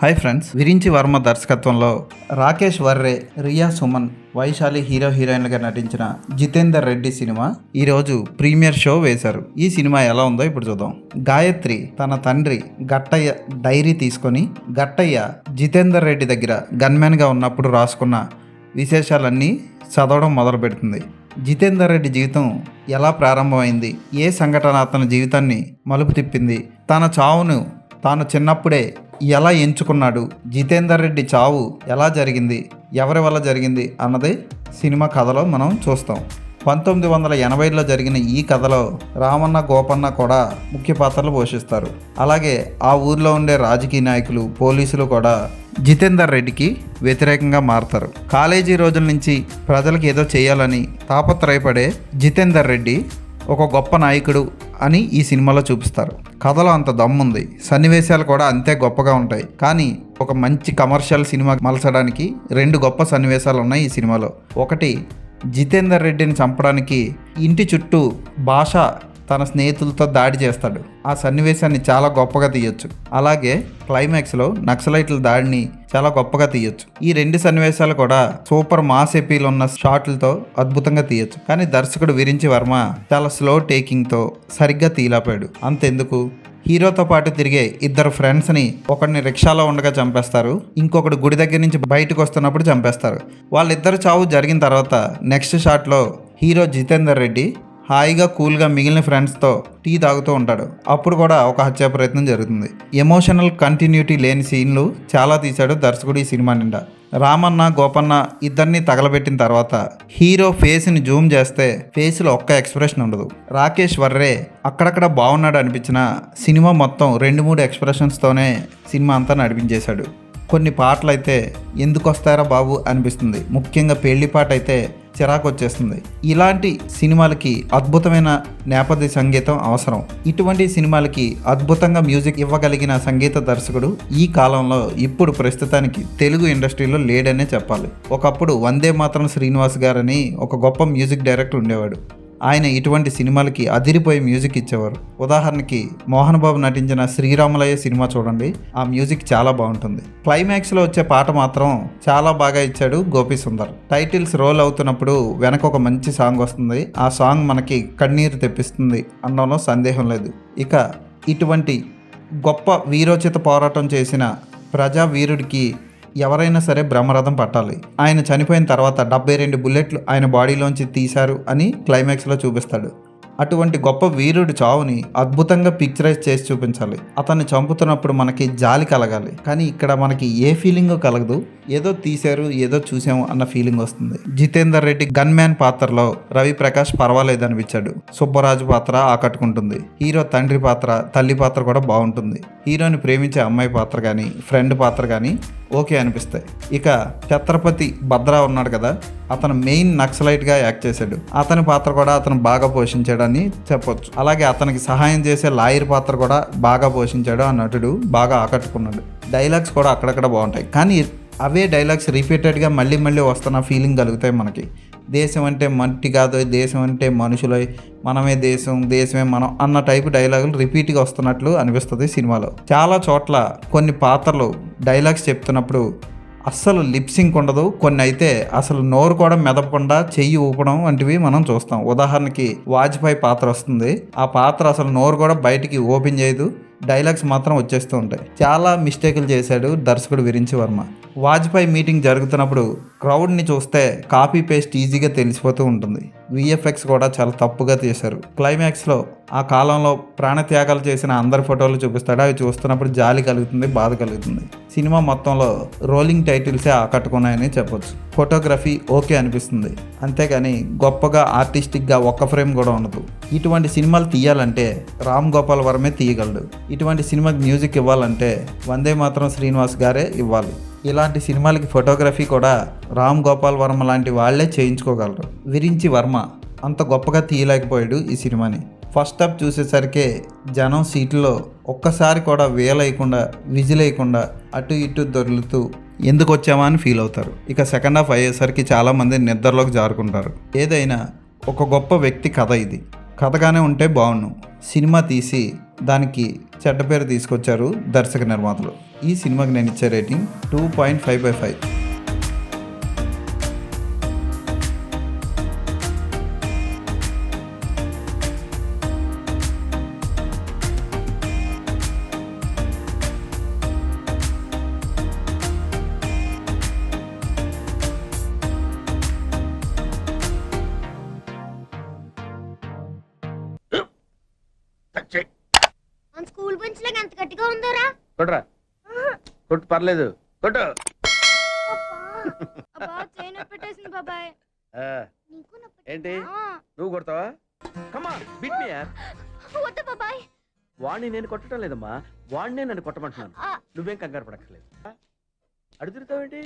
Hi friends, Virinchi Varma దర్శకత్వంలో Rakesh Varre, Riya Suman, Vaishali hero హీరోయిన్లుగా నటించిన జితేందర్ రెడ్డి సినిమా ఈరోజు ప్రీమియర్ షో వేశారు. ఈ సినిమా ఎలా ఉందో ఇప్పుడు చూద్దాం. గాయత్రి తన తండ్రి గట్టయ్య డైరీ తీసుకొని గట్టయ్య జితేందర్ రెడ్డి దగ్గర గన్మెన్గా ఉన్నప్పుడు రాసుకున్న విశేషాలన్నీ చదవడం మొదలు పెడుతుంది. జితేందర్ రెడ్డి జీవితం ఎలా ప్రారంభమైంది, ఏ సంఘటన అతని జీవితాన్ని మలుపు తిప్పింది, తన చావును తాను చిన్నప్పుడే ఎలా ఎంచుకున్నాడు, జితేందర్ రెడ్డి చావు ఎలా జరిగింది, ఎవరి వల్ల జరిగింది అన్నది సినిమా కథలో మనం చూస్తాం. 1980లో జరిగిన ఈ కథలో రామన్న, గోపన్న కూడా ముఖ్య పాత్రలు పోషిస్తారు. అలాగే ఆ ఊర్లో ఉండే రాజకీయ నాయకులు, పోలీసులు కూడా జితేందర్ రెడ్డికి వ్యతిరేకంగా మారతారు. కాలేజీ రోజుల నుంచి ప్రజలకు ఏదో చేయాలని తాపత్రయపడే జితేందర్ రెడ్డి ఒక గొప్ప నాయకుడు అని ఈ సినిమాలో చూపిస్తారు. కథలో అంత దమ్ముంది, సన్నివేశాలు కూడా అంతే గొప్పగా ఉంటాయి. కానీ ఒక మంచి కమర్షియల్ సినిమా మలచడానికి రెండు గొప్ప సన్నివేశాలు ఉన్నాయి ఈ సినిమాలో. ఒకటి, జితేందర్ రెడ్డిని చంపడానికి ఇంటి చుట్టూ భాష తన స్నేహితులతో దాడి చేస్తాడు. ఆ సన్నివేశాన్ని చాలా గొప్పగా తీయొచ్చు. అలాగే క్లైమాక్స్లో నక్సలైట్ల దాడిని చాలా గొప్పగా తీయొచ్చు. ఈ రెండు సన్నివేశాలు కూడా సూపర్ మాస్ ఎపీల్ ఉన్న షాట్లతో అద్భుతంగా తీయొచ్చు. కానీ దర్శకుడు విరించి వర్మ చాలా స్లో టేకింగ్తో సరిగ్గా తీయలేపాడు. అంతెందుకు, హీరోతో పాటు తిరిగే ఇద్దరు ఫ్రెండ్స్ని, ఒకడిని రిక్షాలో ఉండగా చంపేస్తారు, ఇంకొకటి గుడి దగ్గర నుంచి బయటకు వస్తున్నప్పుడు చంపేస్తారు. వాళ్ళిద్దరు చావు జరిగిన తర్వాత నెక్స్ట్ షాట్లో హీరో జితేందర్ రెడ్డి హాయిగా కూల్గా మిగిలిన ఫ్రెండ్స్తో టీ తాగుతూ ఉంటాడు. అప్పుడు కూడా ఒక హత్యా ప్రయత్నం జరుగుతుంది. ఎమోషనల్ కంటిన్యూటీ లేని సీన్లు చాలా తీశాడు దర్శకుడు ఈ సినిమా నిండా. రామన్న, గోపన్న ఇద్దరిని తగలబెట్టిన తర్వాత హీరో ఫేస్ని జూమ్ చేస్తే ఫేస్లో ఒక్క ఎక్స్ప్రెషన్ ఉండదు. రాకేష్ వర్రే అక్కడక్కడ బాగున్నాడు అనిపించిన సినిమా మొత్తం 2-3 ఎక్స్ప్రెషన్స్తోనే సినిమా అంతా నడిపించేశాడు. కొన్ని పాటలు అయితే ఎందుకు వస్తారా బాబు అనిపిస్తుంది. ముఖ్యంగా పెళ్లి పాట అయితే చిరాకు వచ్చేస్తుంది. ఇలాంటి సినిమాలకి అద్భుతమైన నేపథ్య సంగీతం అవసరం. ఇటువంటి సినిమాలకి అద్భుతంగా మ్యూజిక్ ఇవ్వగలిగిన సంగీత దర్శకుడు ఈ కాలంలో ఇప్పుడు ప్రస్తుతానికి తెలుగు ఇండస్ట్రీలో లేడనే చెప్పాలి. ఒకప్పుడు వందే మాతరం శ్రీనివాస్ గారని ఒక గొప్ప మ్యూజిక్ డైరెక్టర్ ఉండేవాడు. ఆయన ఇటువంటి సినిమాలకి అదిరిపోయి మ్యూజిక్ ఇచ్చేవారు. ఉదాహరణకి మోహన్ బాబు నటించిన శ్రీరాములయ్య సినిమా చూడండి, ఆ మ్యూజిక్ చాలా బాగుంటుంది. క్లైమాక్స్లో వచ్చే పాట మాత్రం చాలా బాగా ఇచ్చాడు గోపి సుందర్. టైటిల్స్ రోల్ అవుతున్నప్పుడు వెనక ఒక మంచి సాంగ్ వస్తుంది. ఆ సాంగ్ మనకి కన్నీరు తెప్పిస్తుంది అనడంలో సందేహం లేదు. ఇక ఇటువంటి గొప్ప వీరోచిత పోరాటం చేసిన ప్రజా వీరుడికి ఎవరైనా సరే బ్రహ్మరథం పట్టాలి. ఆయన చనిపోయిన తర్వాత 72 బుల్లెట్లు ఆయన బాడీలోంచి తీశారు అని క్లైమాక్స్లో చూపిస్తాడు. అటువంటి గొప్ప వీరుడి చావుని అద్భుతంగా పిక్చరైజ్ చేసి చూపించాలి. అతన్ని చంపుతున్నప్పుడు మనకి జాలి కలగాలి. కానీ ఇక్కడ మనకి ఏ ఫీలింగ్ కలగదు. ఏదో తీశారు, ఏదో చూసాము అన్న ఫీలింగ్ వస్తుంది. జితేందర్ రెడ్డి గన్ మ్యాన్ పాత్రలో రవి ప్రకాష్ పర్వాలేదు అనిపించాడు. సుబ్బరాజు పాత్ర ఆకట్టుకుంటుంది. హీరో తండ్రి పాత్ర, తల్లి పాత్ర కూడా బాగుంటుంది. హీరోని ప్రేమించే అమ్మాయి పాత్ర కానీ, ఫ్రెండ్ పాత్ర కానీ ఓకే అనిపిస్తాయి. ఇక ఛత్రపతి భద్రా ఉన్నాడు కదా, అతను మెయిన్ నక్సలైట్గా యాక్ట్ చేశాడు. అతని పాత్ర కూడా అతను బాగా పోషించాడని చెప్పొచ్చు. అలాగే అతనికి సహాయం చేసే లాయర్ పాత్ర కూడా బాగా పోషించాడు. ఆ నటుడు బాగా ఆకట్టుకున్నాడు. డైలాగ్స్ కూడా అక్కడక్కడ బాగుంటాయి. కానీ అవే డైలాగ్స్ రిపీటెడ్గా మళ్ళీ మళ్ళీ వస్తున్న ఫీలింగ్ కలుగుతాయి మనకి. దేశం అంటే మట్టి కాదు, దేశం అంటే మనుషులై, మనమే దేశం, దేశమే మనం అన్న టైపు డైలాగులు రిపీట్గా వస్తున్నట్లు అనిపిస్తుంది సినిమాలో. చాలా చోట్ల కొన్ని పాత్రలు డైలాగ్స్ చెప్తున్నప్పుడు అస్సలు లిప్సింక్ ఉండదు. కొన్ని అయితే అసలు నోరు కూడా మెదపకుండా చెయ్యి ఊపడం వంటివి మనం చూస్తాం. ఉదాహరణకి వాజ్పేయి పాత్ర వస్తుంది. ఆ పాత్ర అసలు నోరు కూడా బయటికి ఓపెన్ చేయదు, డైలాగ్స్ మాత్రం వచ్చేస్తూ ఉంటాయి. చాలా మిస్టేకులు చేశాడు దర్శకుడు విరించి వర్మ. వాజ్పేయి మీటింగ్ జరుగుతున్నప్పుడు క్రౌడ్ని చూస్తే కాపీ పేస్ట్ ఈజీగా తెలిసిపోతూ ఉంటుంది. విఎఫ్ఎక్స్ కూడా చాలా తప్పుగా తీశారు. క్లైమాక్స్లో ఆ కాలంలో ప్రాణత్యాగాలు చేసిన అందరి ఫోటోలు చూపిస్తాడు. అవి చూస్తున్నప్పుడు జాలి కలుగుతుంది, బాధ కలుగుతుంది. సినిమా మొత్తంలో రోలింగ్ టైటిల్సే ఆకట్టుకున్నాయని చెప్పొచ్చు. ఫోటోగ్రఫీ ఓకే అనిపిస్తుంది, అంతేగాని గొప్పగా ఆర్టిస్టిక్గా ఒక్క ఫ్రేమ్ కూడా ఉండదు. ఇటువంటి సినిమాలు తీయాలంటే రామ్ గోపాల్ వర్మే తీయగలడు. ఇటువంటి సినిమాకి మ్యూజిక్ ఇవ్వాలంటే వందే మాతరం శ్రీనివాస్ గారే ఇవ్వాలి. ఇలాంటి సినిమాలకి ఫోటోగ్రఫీ కూడా రామ్ గోపాల్ వర్మ లాంటి వాళ్లే చేయించుకోగలరు. విరించి వర్మ అంత గొప్పగా తీయలేకపోయాడు ఈ సినిమాని. ఫస్ట్ హాఫ్ చూసేసరికి జనం సీట్లో ఒక్కసారి కూడా వేయలేకుండా, విజిలేయకుండా అటు ఇటు దొర్లుతూ ఎందుకు వచ్చామా అని ఫీల్ అవుతారు. ఇక సెకండ్ హాఫ్ అయ్యేసరికి చాలామంది నిద్రలోకి జారుకుంటారు. ఏదైనా ఒక గొప్ప వ్యక్తి కథ ఇది. కథగానే ఉంటే బాగుండు. సినిమా తీసి దానికి చెడ్డ పేరు తీసుకొచ్చారు దర్శక నిర్మాతలు. ఈ సినిమాకి నేను ఇచ్చే రేటింగ్ 2.5/5. మన స్కూల్ బెంచ్ లాగా ఎంత గట్టిగా ఉందోరా. కొట్రా కొట్టు, పర్లేదు కొట్టు. అబ్బా చైన్ పెట్టేసింది బాబాయ్. ఆ, నీకు నొప్పి ఏంటి ఆ, నువ్వు కొడతావా? కమా బిట్ మీ యార్. వద్దు బాబాయ్. వాడిని నేను కొట్టడం లేదమ్మా, వాడినే నన్ను కొట్టమంటున్నాను. ఆ. నువ్వేం కంగారు పడక్కర్లేదు. అడుగుతావేంటి?